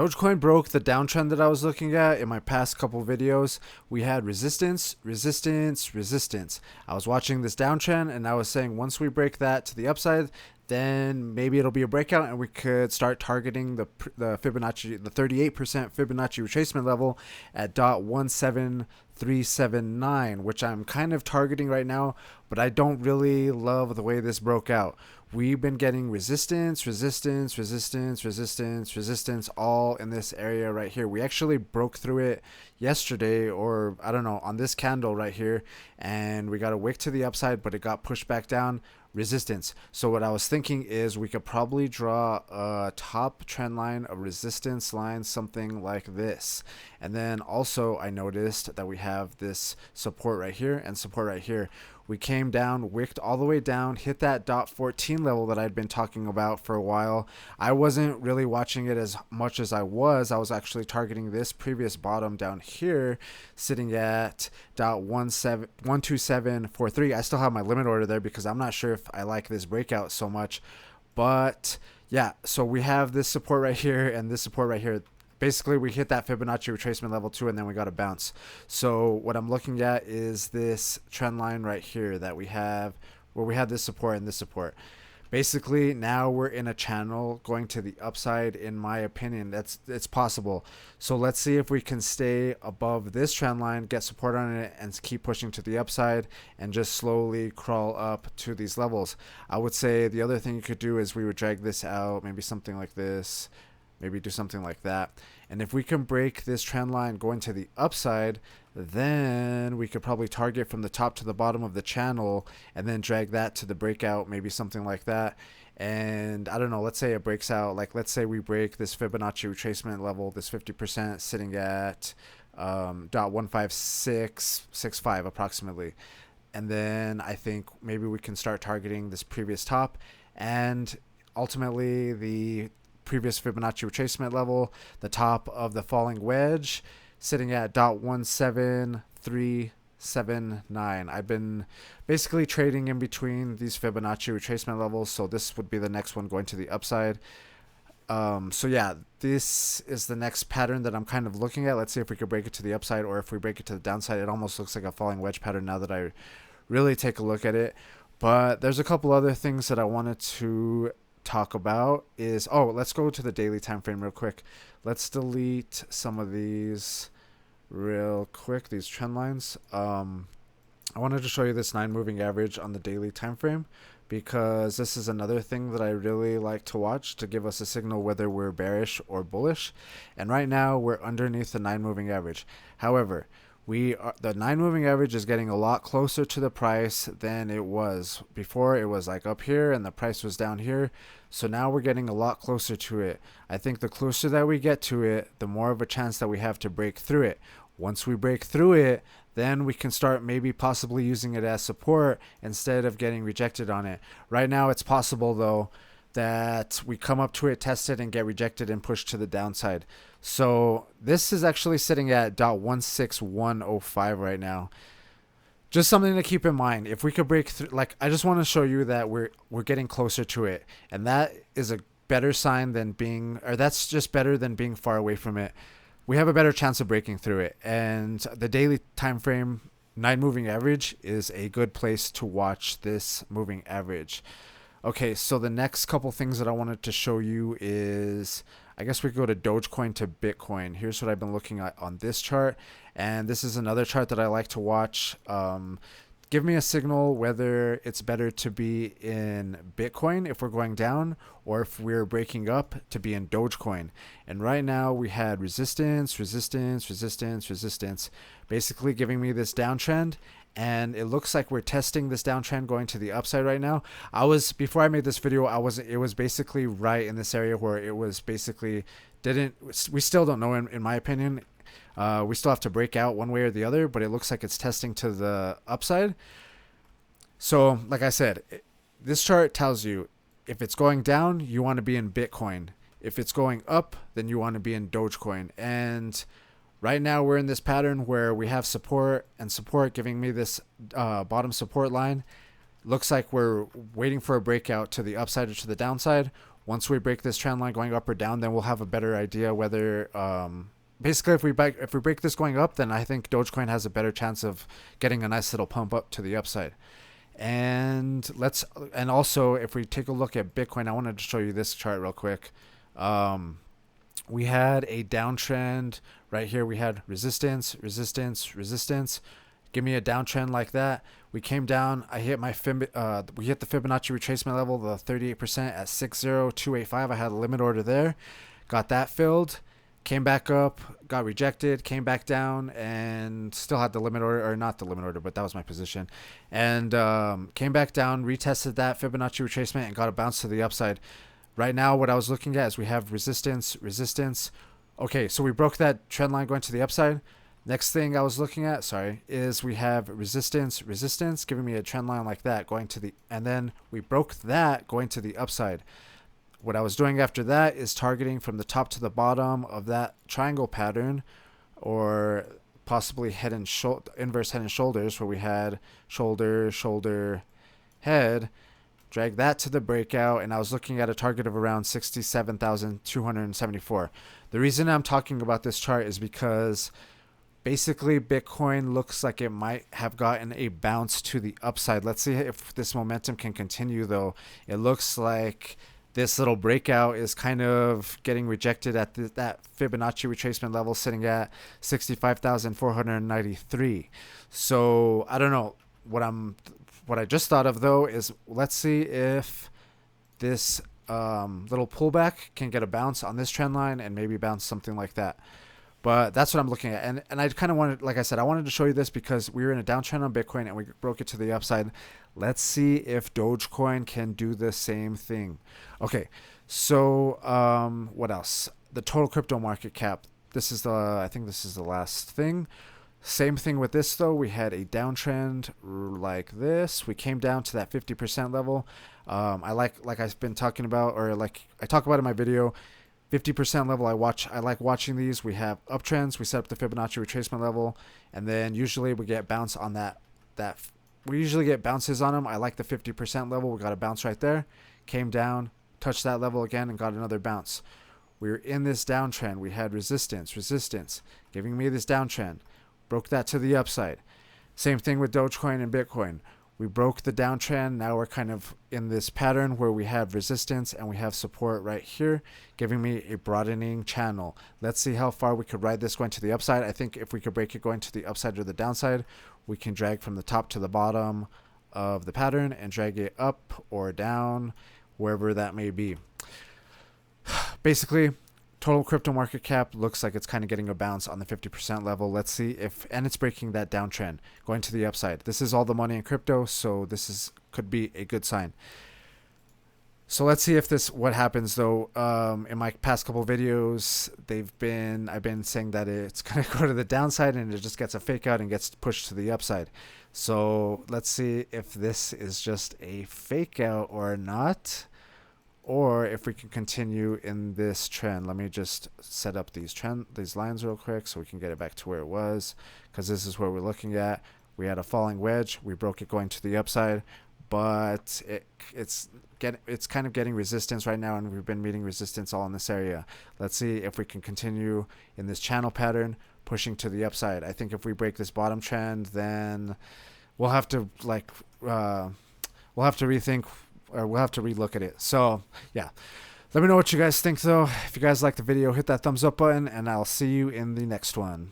Dogecoin broke the downtrend that I was looking at in my past couple videos. We had resistance, resistance, resistance. I was watching this downtrend and I was saying once we break that to the upside, then maybe it'll be a breakout and we could start targeting the Fibonacci, the 38% Fibonacci retracement level at 0.17379, which I'm kind of targeting right now, but I don't really love the way this broke out. We've been getting resistance, resistance, resistance, resistance, resistance all in this area right here. We actually broke through it yesterday, or I don't know, on this candle right here, and we got a wick to the upside, but it got pushed back down. Resistance. So what I was thinking is we could probably draw a top trend line, a resistance line, something like this. And then also I noticed that we have this support right here and support right here. We came down, wicked all the way down, hit that .14 level that I'd been talking about for a while. I wasn't really watching it as much as I was. I was actually targeting this previous bottom down here, sitting at .12743. I still have my limit order there because I'm not sure if I like this breakout so much. But yeah, so we have this support right here and this support right here. Basically, we hit that Fibonacci retracement level 2 and then we got a bounce. So what I'm looking at is this trend line right here that we have, where we had this support and this support. Basically, now we're in a channel going to the upside, in my opinion. It's possible. So let's see if we can stay above this trend line, get support on it, and keep pushing to the upside and just slowly crawl up to these levels. I would say the other thing you could do is we would drag this out, maybe something like this. Maybe do something like that. And if we can break this trend line going to the upside, then we could probably target from the top to the bottom of the channel and then drag that to the breakout, maybe something like that. And I don't know, let's say it breaks out, like let's say we break this Fibonacci retracement level, this 50% sitting at .15665 approximately. And then I think maybe we can start targeting this previous top and ultimately the previous Fibonacci retracement level, the top of the falling wedge, sitting at .17379. I've been basically trading in between these Fibonacci retracement levels, so this would be the next one going to the upside. So yeah, this is the next pattern that I'm kind of looking at. Let's see if we could break it to the upside, or if we break it to the downside. It almost looks like a falling wedge pattern now that I really take a look at it. But there's a couple other things that I wanted to talk about. Let's go to the daily time frame real quick. Let's delete some of these real quick, these trend lines. I wanted to show you this 9 moving average on the daily time frame because this is another thing that I really like to watch to give us a signal whether we're bearish or bullish. And right now we're underneath the 9 moving average. However, the 9 moving average is getting a lot closer to the price than it was before. It was like up here and the price was down here. So now we're getting a lot closer to it. I think the closer that we get to it, the more of a chance that we have to break through it. Once we break through it, then we can start maybe possibly using it as support instead of getting rejected on it. Right now it's possible though that we come up to it, test it, and get rejected and pushed to the downside. So this is actually sitting at .16105 right now. Just something to keep in mind. If we could break through, like I just want to show you that we're getting closer to it, and that is a better sign than being, or that's just better than being far away from it. We have a better chance of breaking through it, and the daily time frame 9 moving average is a good place to watch this moving average. Okay, so the next couple things that I wanted to show you is, I guess we could go to Dogecoin to Bitcoin. Here's what I've been looking at on this chart. And this is another chart that I like to watch. Give me a signal whether it's better to be in Bitcoin if we're going down, or if we're breaking up to be in Dogecoin. And right now we had resistance, resistance, resistance, resistance, basically giving me this downtrend. And it looks like we're testing this downtrend going to the upside right now. Before I made this video, it was basically right in this area where it was basically we still don't know in my opinion. We still have to break out one way or the other, but it looks like it's testing to the upside. So like I said, this chart tells you if it's going down, you want to be in Bitcoin. If it's going up, then you want to be in Dogecoin. And right now we're in this pattern where we have support and support giving me this bottom support line. Looks like we're waiting for a breakout to the upside or to the downside, Once we break this trend line going up or down, then we'll have a better idea whether basically if we break this going up, then I think Dogecoin has a better chance of getting a nice little pump up to the upside. And also if we take a look at Bitcoin, I wanted to show you this chart real quick. We had a downtrend right here. We had resistance, resistance, resistance. Give me a downtrend like that. We came down. I hit my we hit the Fibonacci retracement level, the 38% at 60285. I had a limit order there. Got that filled. Came back up, got rejected, came back down, and still had the limit order, or not the limit order, but that was my position. And came back down, retested that Fibonacci retracement, and got a bounce to the upside. Right now, what I was looking at is we have resistance, resistance. Okay, so we broke that trend line going to the upside. Next thing I was looking at, is we have resistance, resistance, giving me a trend line like that going to the, and then we broke that going to the upside. What I was doing after that is targeting from the top to the bottom of that triangle pattern, or possibly head and inverse head and shoulders, where we had shoulder, shoulder, head. Drag that to the breakout, and I was looking at a target of around 67,274. The reason I'm talking about this chart is because basically Bitcoin looks like it might have gotten a bounce to the upside. Let's see if this momentum can continue, though. It looks like this little breakout is kind of getting rejected at that Fibonacci retracement level, sitting at 65,493. So I don't know. What I just thought of, though, is let's see if this little pullback can get a bounce on this trend line and maybe bounce something like that. But that's what I'm looking at. And I kind of wanted, like I said, I wanted to show you this because we were in a downtrend on Bitcoin and we broke it to the upside. Let's see if Dogecoin can do the same thing. Okay, so what else? The total crypto market cap. I think this is the last thing. Same thing with this, though. We had a downtrend like this. We came down to that 50% level. I like I've been talking about, or like I talk about in my video, 50% level. I like watching these. We have uptrends. We set up the Fibonacci retracement level, and then usually we get bounce on that. We usually get bounces on them. I like the 50% level. We got a bounce right there. Came down, touched that level again, and got another bounce. We were in this downtrend. We had resistance, resistance, giving me this downtrend. Broke that to the upside. Same thing with Dogecoin and Bitcoin. We broke the downtrend. Now we're kind of in this pattern where we have resistance and we have support right here, giving me a broadening channel. Let's see how far we could ride this going to the upside. I think if we could break it going to the upside or the downside, we can drag from the top to the bottom of the pattern and drag it up or down, wherever that may be. Basically, total crypto market cap looks like it's kind of getting a bounce on the 50% level. Let's see and it's breaking that downtrend, going to the upside. This is all the money in crypto, so could be a good sign. So let's see if what happens, though. In my past couple videos, I've been saying that it's going to go to the downside and it just gets a fake out and gets pushed to the upside. So let's see if this is just a fake out or not, or if we can continue in this trend. Let me just set up these lines real quick so we can get it back to where it was, because this is where we're looking at. We had a falling wedge. We broke it going to the upside, but it's kind of getting resistance right now, and we've been meeting resistance all in this area. Let's see if we can continue in this channel pattern, pushing to the upside. I think if we break this bottom trend, then we'll have to rethink, or we'll have to relook at it. So yeah, let me know what you guys think, though. If you guys like the video, hit that thumbs up button, and I'll see you in the next one.